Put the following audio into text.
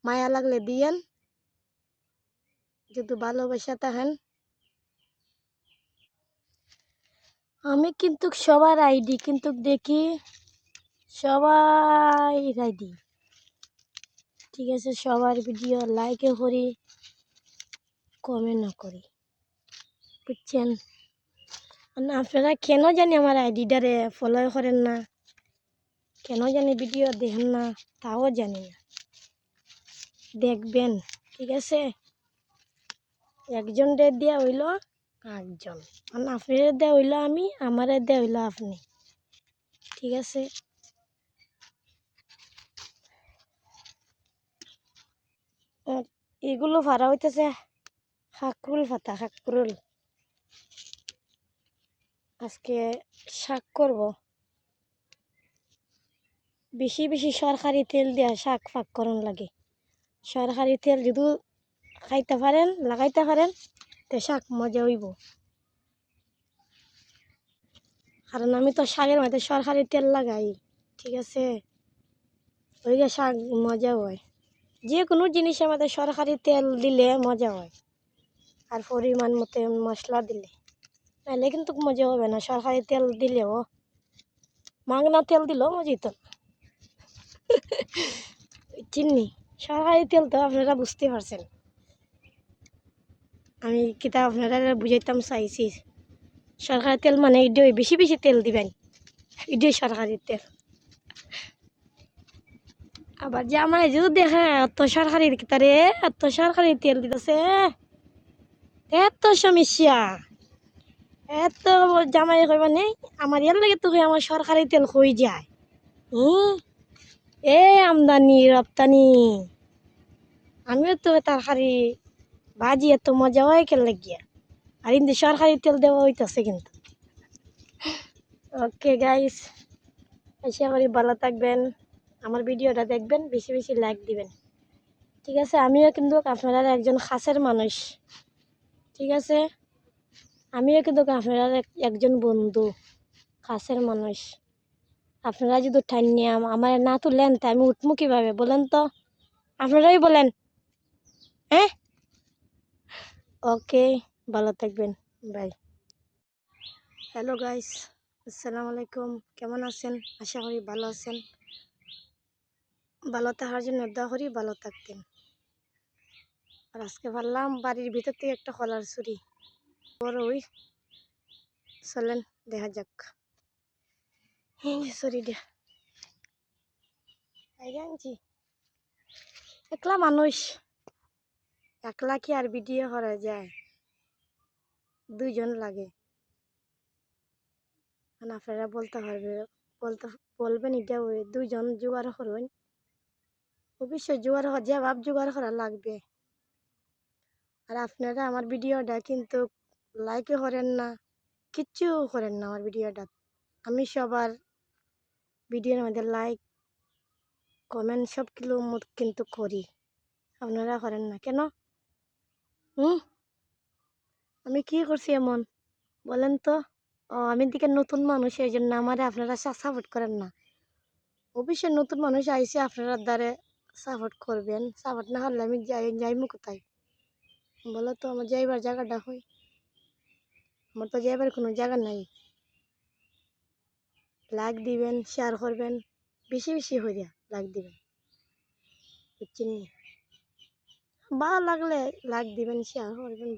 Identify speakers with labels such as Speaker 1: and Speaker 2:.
Speaker 1: মায়া লাগলে দিয়েন, যদি ভালোবাসা থাকেন। আমি কিন্তু সবার আইডি কিন্তু দেখি, সবাই আইডি, ঠিক আছে, সবার ভিডিও লাইকও করি, কমেন্টও করি, বুঝছেন? আপনারা কেন জানি আমার আইডিটারে ফলো করেন না, কেন জানি ভিডিও দেখেন না, তাও জানি না। দেখবেন, ঠিক আছে? একজন রে দেওয়া হইল একজন, মানে আপনার দেওয়া হইল আমি, আমারে দেওয়া হইল আপনি, ঠিক আছে? আর এগুলো ভাড়া হইতেছে শাকরুল পাতা, শাকরুল। আজকে শাক করব, বেশি বেশি সরকারি তেল দিয়া শাক ফাক করন লাগে। সরকারি তেল যদি খাইতে পারেন, লাগাইতে পারেন, তো শাক মজা হইব। কারণ আমি তো শাকের মধ্যে সরকারি তেল লাগাই, ঠিক আছে? ওই যে শাক মজা হয়, যে কোনো জিনিসের মধ্যে সরকারি তেল দিলে মজা হয়, আর পরিমাণ মতো মশলা দিলে, নাহলে কিন্তু মজা হবে না। সরকারি তেল দিলেও, মাংনা তেল দিলেও মজা হতো না, চিনি। সরকারি তেল তো আপনারা বুঝতে পারছেন, আমি কিতা আপনারা বুঝাইতাম চাইছি। সরকারি তেল মানে এটাই, বেশি বেশি তেল দিবেন, এটাই সরকারি তেল। আবার যে আমার যদি দেখে এত সরকারি কিতারে, এত সরকারি তেল দিতেছে, এত সমস্যা, এত জামাই কইবা নেই আমার ইয়ার লাগে, তো আমার সরকারি তেল হয়ে যায়। এ আমদানি রপ্তানি, আমিও তো তরকারি ভাজি এত মজা হয় কেন লাগিয়া, আর কিন্তু সরকারি তেল দেওয়া হইতেছে কিন্তু। ওকে গাইস, আশা করি ভালো থাকবেন, আমার ভিডিওটা দেখবেন, বেশি বেশি লাইক দিবেন, ঠিক আছে? আমিও কিন্তু আপনারা একজন খাসের মানুষ, ঠিক আছে? আমিও কিন্তু আপনারা একজন বন্ধু, খাসের মানুষ। আপনারা যদি ঠান নিয়ে আমার না তুলেন, তা আমি উঠবো কীভাবে বলেন তো? আপনারাই বলেন, হ্যাঁ? ওকে, ভালো থাকবেন, বাই। হ্যালো গাইস, আসসালামু আলাইকুম, কেমন আছেন? আশা করি ভালো আছেন। ভালো থাকার জন্য দোয়া করি, ভালো থাকতেন। আর আজকে ভাবলাম বাড়ির ভিতর থেকে একটা কলার চুরি বড় ওই, চলেন দেখা যাক। চুরিটা আনছি, একলা মানুষ, একলা কি আর ভিডিও করা যায়? দুইজন লাগে। আপনারা বলতে পারবে, বলবেন এটা ওই দুইজন জোগাড় করবেন, অবশ্যই জোগাড় করা, যে ভাব জোগাড় করা লাগবে। আর আপনারা আমার ভিডিওটা কিন্তু লাইকও করেন না, কিচ্ছু করেন না আমার ভিডিওটা। আমি সবার ভিডিওর মধ্যে লাইক কমেন্ট সব কিলো কিন্তু করি, আপনারা করেন না কেন? আমি কি করছি এমন বলেন তো? ও, আমি দিকে নতুন মানুষ, এই জন্য আমার আপনারা সাপোর্ট করেন না। অবশ্যই নতুন মানুষ আইসে, আপনারা দ্বারে সাপোর্ট করবেন, সাপোর্ট না হলে আমি যাইমু কোথায় বলো তো? আমার যাইবার জায়গাটা হই, আমার তো যাইবার কোনো জায়গা নাই। লাইক দিবেন, শেয়ার করবেন, বেশি বেশি হইয়া লাইক দিবেন, বুঝছেন? ভালো লাগলে লাইক দিবেন, শেয়ার করবেন।